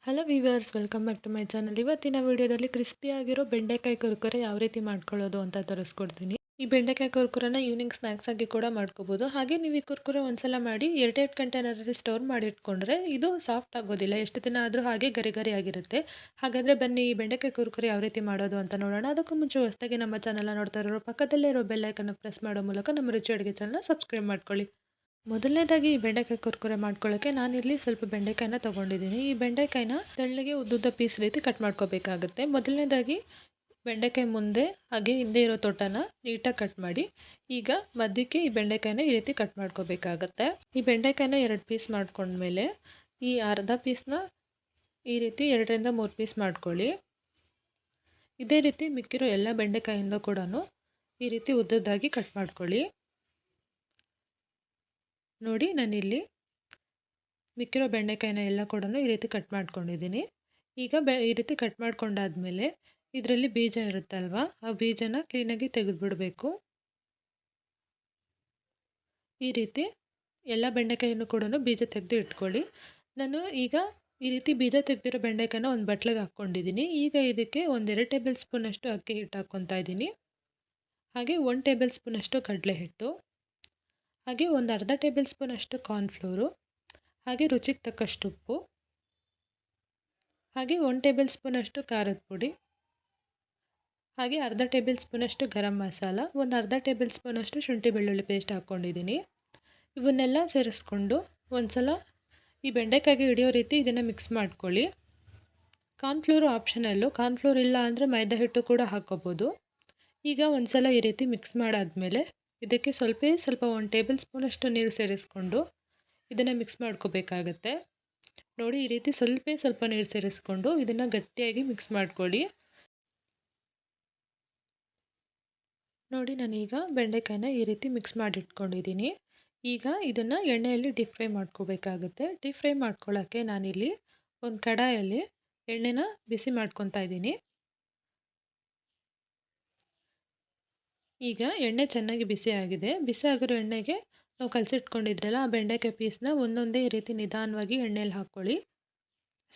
Hello viewers, welcome back to my channel. ಇವತ್ತಿನ ವಿಡಿಯೋದಲ್ಲಿ ಕ್ರಿಸ್ಪಿಯಾಗಿರೋ ಬೆಂಡೆಕಾಯಿ ಕುರ್ಕುರೆ ಯಾವ ರೀತಿ ಮಾಡ್ಕೊಳ್ಳೋದು ಅಂತ ತೋರಿಸ್ಕೊಡ್ತೀನಿ. ಈ ಬೆಂಡೆಕಾಯಿ ಕುರ್ಕುರೆನ ಈವ್ನಿಂಗ್ ಸ್ನ್ಯಾಕ್ಸ್ ಆಗಿ ಕೂಡ ಮಾಡ್ಕೋಬೋದು. ಹಾಗೆ ನೀವು ಈ ಕುರ್ಕುರೆ ಒಂದ್ಸಲ ಮಾಡಿ ಎರಡೆರಡು ಕಂಟೈನರಲ್ಲಿ ಸ್ಟೋರ್ ಮಾಡಿ ಇಟ್ಕೊಂಡ್ರೆ ಇದು ಸಾಫ್ಟ್ ಆಗೋದಿಲ್ಲ, ಎಷ್ಟು ದಿನ ಆದರೂ ಹಾಗೆ ಗರಿ ಗರಿ ಆಗಿರುತ್ತೆ. ಹಾಗಾದರೆ ಬನ್ನಿ ಈ ಬೆಂಡೆಕಾಯಿ ಕುರ್ಕುರೆ ಯಾವ ರೀತಿ ಮಾಡೋದು ಅಂತ ನೋಡೋಣ. ಅದಕ್ಕೂ ಮುಂಚೆ ಹೊಸದಾಗಿ ನಮ್ಮ ಚಾನಲ್ನ ನೋಡ್ತಾ ಇರೋರು ಪಕ್ಕದಲ್ಲೇ ಇರೋ ಬೆಲ್ ಐಕನ್ನ ಪ್ರೆಸ್ ಮಾಡೋ ಮೂಲಕ ನಮ್ಮ ರುಚಿ ಅಡುಗೆ ಚಾನಲ್ನ ಸಬ್ಸ್ಕ್ರೈಬ್ ಮಾಡ್ಕೊಳ್ಳಿ. ಮೊದಲನೇದಾಗಿ ಈ ಬೆಂಡೆಕಾಯಿ ಕುರ್ಕುರೆ ಮಾಡ್ಕೊಳ್ಳೋಕ್ಕೆ ನಾನಿಲ್ಲಿ ಸ್ವಲ್ಪ ಬೆಂಡೆಕಾಯಿನ ತೊಗೊಂಡಿದ್ದೀನಿ. ಈ ಬೆಂಡೆಕಾಯಿನ ತೆಳ್ಳಗೆ ಉದ್ದುದ್ದ ಪೀಸ್ ರೀತಿ ಕಟ್ ಮಾಡ್ಕೋಬೇಕಾಗುತ್ತೆ. ಮೊದಲನೇದಾಗಿ ಬೆಂಡೆಕಾಯಿ ಮುಂದೆ ಹಾಗೆ ಹಿಂದೆ ಇರೋ ತೊಟ್ಟನ ನೀಟಾಗಿ ಕಟ್ ಮಾಡಿ, ಈಗ ಮಧ್ಯಕ್ಕೆ ಈ ಬೆಂಡೆಕಾಯಿನ ಈ ರೀತಿ ಕಟ್ ಮಾಡ್ಕೋಬೇಕಾಗತ್ತೆ. ಈ ಬೆಂಡೆಕಾಯಿನ 2 ಪೀಸ್ ಮಾಡ್ಕೊಂಡ್ಮೇಲೆ ಈ ಅರ್ಧ ಪೀಸ್ನ ಈ ರೀತಿ 2ರಿಂದ 3 ಪೀಸ್ ಮಾಡ್ಕೊಳ್ಳಿ. ಇದೇ ರೀತಿ ಮಿಕ್ಕಿರೋ ಎಲ್ಲ ಬೆಂಡೆಕಾಯಿಂದ ಕೂಡ ಈ ರೀತಿ ಉದ್ದದ್ದಾಗಿ ಕಟ್ ಮಾಡ್ಕೊಳ್ಳಿ. ನೋಡಿ, ನಾನಿಲ್ಲಿ ಮಿಕ್ಕಿರೋ ಬೆಂಡೆಕಾಯಿನ ಎಲ್ಲ ಕೂಡ ಈ ರೀತಿ ಕಟ್ ಮಾಡ್ಕೊಂಡಿದ್ದೀನಿ. ಈಗ ಈ ರೀತಿ ಕಟ್ ಮಾಡ್ಕೊಂಡಾದ್ಮೇಲೆ ಇದರಲ್ಲಿ ಬೀಜ ಇರುತ್ತಲ್ವ, ಆ ಬೀಜನ ಕ್ಲೀನಾಗಿ ತೆಗೆದುಬಿಡಬೇಕು. ಈ ರೀತಿ ಎಲ್ಲ ಬೆಂಡೆಕಾಯಿನೂ ಕೂಡ ಬೀಜ ತೆಗೆದು ಇಟ್ಕೊಳ್ಳಿ. ನಾನು ಈಗ ಈ ರೀತಿ ಬೀಜ ತೆಗೆದಿರೋ ಬೆಂಡೆಕಾಯಿನ ಒಂದು ಬಟ್ಲಿಗೆ ಹಾಕ್ಕೊಂಡಿದ್ದೀನಿ. ಈಗ ಇದಕ್ಕೆ 1-2 ಟೇಬಲ್ ಸ್ಪೂನಷ್ಟು ಅಕ್ಕಿ ಹಿಟ್ಟು ಹಾಕ್ಕೊತಾ ಇದ್ದೀನಿ. ಹಾಗೆ 1 ಟೇಬಲ್ ಸ್ಪೂನಷ್ಟು ಕಡಲೆ ಹಿಟ್ಟು, ಹಾಗೆ ಒಂದು ಅರ್ಧ ಟೇಬಲ್ ಸ್ಪೂನಷ್ಟು ಕಾರ್ನ್ಫ್ಲೋರು, ಹಾಗೆ ರುಚಿಗೆ ತಕ್ಕಷ್ಟು ಉಪ್ಪು, ಹಾಗೆ 1 ಟೇಬಲ್ ಸ್ಪೂನಷ್ಟು ಖಾರದ ಪುಡಿ, ಹಾಗೆ ಅರ್ಧ ಟೇಬಲ್ ಸ್ಪೂನಷ್ಟು ಗರಂ ಮಸಾಲ, ಒಂದು ಅರ್ಧ ಟೇಬಲ್ ಸ್ಪೂನಷ್ಟು ಶುಂಠಿ ಬೆಳ್ಳುಳ್ಳಿ ಪೇಸ್ಟ್ ಹಾಕ್ಕೊಂಡಿದ್ದೀನಿ. ಇವನ್ನೆಲ್ಲ ಸೇರಿಸ್ಕೊಂಡು ಒಂದು ಸಲ ಈ ಬೆಂಡೆಕಾಯಿಗೆ ಹಿಡಿಯೋ ರೀತಿ ಇದನ್ನು ಮಿಕ್ಸ್ ಮಾಡ್ಕೊಳ್ಳಿ. ಕಾರ್ನ್ಫ್ಲೋರು ಆಪ್ಷನಲ್ಲು, ಕಾರ್ನ್ಫ್ಲೋರ್ ಇಲ್ಲ ಅಂದರೆ ಮೈದಾ ಹಿಟ್ಟು ಕೂಡ ಹಾಕ್ಕೋಬೋದು. ಈಗ ಒಂದು ಸಲ ಈ ರೀತಿ ಮಿಕ್ಸ್ ಮಾಡಾದಮೇಲೆ ಇದಕ್ಕೆ ಸ್ವಲ್ಪ 1 ಟೇಬಲ್ ಸ್ಪೂನಷ್ಟು ನೀರು ಸೇರಿಸ್ಕೊಂಡು ಇದನ್ನು ಮಿಕ್ಸ್ ಮಾಡ್ಕೋಬೇಕಾಗತ್ತೆ. ನೋಡಿ, ಈ ರೀತಿ ಸ್ವಲ್ಪ ನೀರು ಸೇರಿಸ್ಕೊಂಡು ಇದನ್ನು ಗಟ್ಟಿಯಾಗಿ ಮಿಕ್ಸ್ ಮಾಡ್ಕೊಳ್ಳಿ. ನೋಡಿ, ನಾನೀಗ ಬೆಂಡೆಕಾಯಿನ ಈ ರೀತಿ ಮಿಕ್ಸ್ ಮಾಡಿಟ್ಕೊಂಡಿದ್ದೀನಿ. ಈಗ ಇದನ್ನು ಎಣ್ಣೆಯಲ್ಲಿ ಡೀಪ್ ಫ್ರೈ ಮಾಡ್ಕೋಬೇಕಾಗುತ್ತೆ. ಡೀಪ್ ಫ್ರೈ ಮಾಡ್ಕೊಳ್ಳೋಕ್ಕೆ ನಾನಿಲ್ಲಿ ಒಂದು ಕಡಾಯಲ್ಲಿ ಎಣ್ಣೆನ ಬಿಸಿ ಮಾಡ್ಕೊತಾ ಇದ್ದೀನಿ. ಈಗ ಎಣ್ಣೆ ಚೆನ್ನಾಗಿ ಬಿಸಿ ಆಗಿದೆ. ಬಿಸಿ ಆಗಿರೋ ಎಣ್ಣೆಗೆ ನಾವು ಕಲಸಿಟ್ಕೊಂಡಿದ್ರಲ್ಲ ಆ ಬೆಂಡೆಕಾಯಿ ಪೀಸ್ನ ಒಂದೊಂದೇ ಈ ರೀತಿ ನಿಧಾನವಾಗಿ ಎಣ್ಣೆಯಲ್ಲಿ ಹಾಕ್ಕೊಳ್ಳಿ.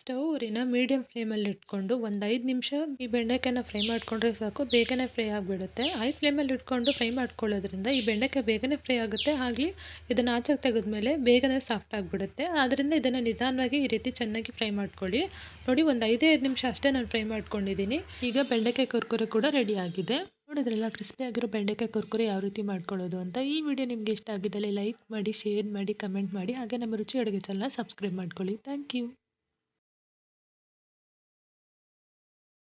ಸ್ಟವ್ ಉರಿನ ಮೀಡಿಯಮ್ ಫ್ಲೇಮಲ್ಲಿ ಇಟ್ಕೊಂಡು ಒಂದು 5 ನಿಮಿಷ ಈ ಬೆಂಡೆಕಾಯಿನ ಫ್ರೈ ಮಾಡಿಕೊಂಡ್ರೆ ಸಾಕು, ಬೇಗನೆ ಫ್ರೈ ಆಗಿಬಿಡುತ್ತೆ. ಹೈ ಫ್ಲೇಮಲ್ಲಿ ಇಟ್ಕೊಂಡು ಫ್ರೈ ಮಾಡ್ಕೊಳ್ಳೋದ್ರಿಂದ ಈ ಬೆಂಡೆಕಾಯಿ ಬೇಗನೆ ಫ್ರೈ ಆಗುತ್ತೆ. ಹಾಗೆ ಇದನ್ನು ಆಚೆಗೆ ತೆಗೆದ್ಮೇಲೆ ಬೇಗನೆ ಸಾಫ್ಟ್ ಆಗಿಬಿಡುತ್ತೆ. ಆದ್ದರಿಂದ ಇದನ್ನು ನಿಧಾನವಾಗಿ ಈ ರೀತಿ ಚೆನ್ನಾಗಿ ಫ್ರೈ ಮಾಡ್ಕೊಳ್ಳಿ. ನೋಡಿ, ಒಂದು 5 ನಿಮಿಷ ಅಷ್ಟೇ ನಾನು ಫ್ರೈ ಮಾಡ್ಕೊಂಡಿದ್ದೀನಿ. ಈಗ ಬೆಂಡೆಕಾಯಿ ಕುರ್ಕುರೆ ಕೂಡ ರೆಡಿ ಆಗಿದೆ. ನೋಡಿದ್ರಲ್ಲ, ಕ್ರಿಸ್ಪಿಯಾಗಿರೋ ಬೆಂಡೆಕಾಯಿ ಕುರ್ಕುರೆ ಯಾವ ರೀತಿ ಮಾಡ್ಕೊಳ್ಳೋದು ಅಂತ. ಈ ವಿಡಿಯೋ ನಿಮಗೆ ಇಷ್ಟ ಆಗಿದ್ದಲ್ಲಿ ಲೈಕ್ ಮಾಡಿ, ಶೇರ್ ಮಾಡಿ, ಕಮೆಂಟ್ ಮಾಡಿ, ಹಾಗೆ ನಮ್ಮ ರುಚಿ ಅಡುಗೆ ಚಾನಲ್ನ ಸಬ್ಸ್ಕ್ರೈಬ್ ಮಾಡ್ಕೊಳ್ಳಿ. Thank you.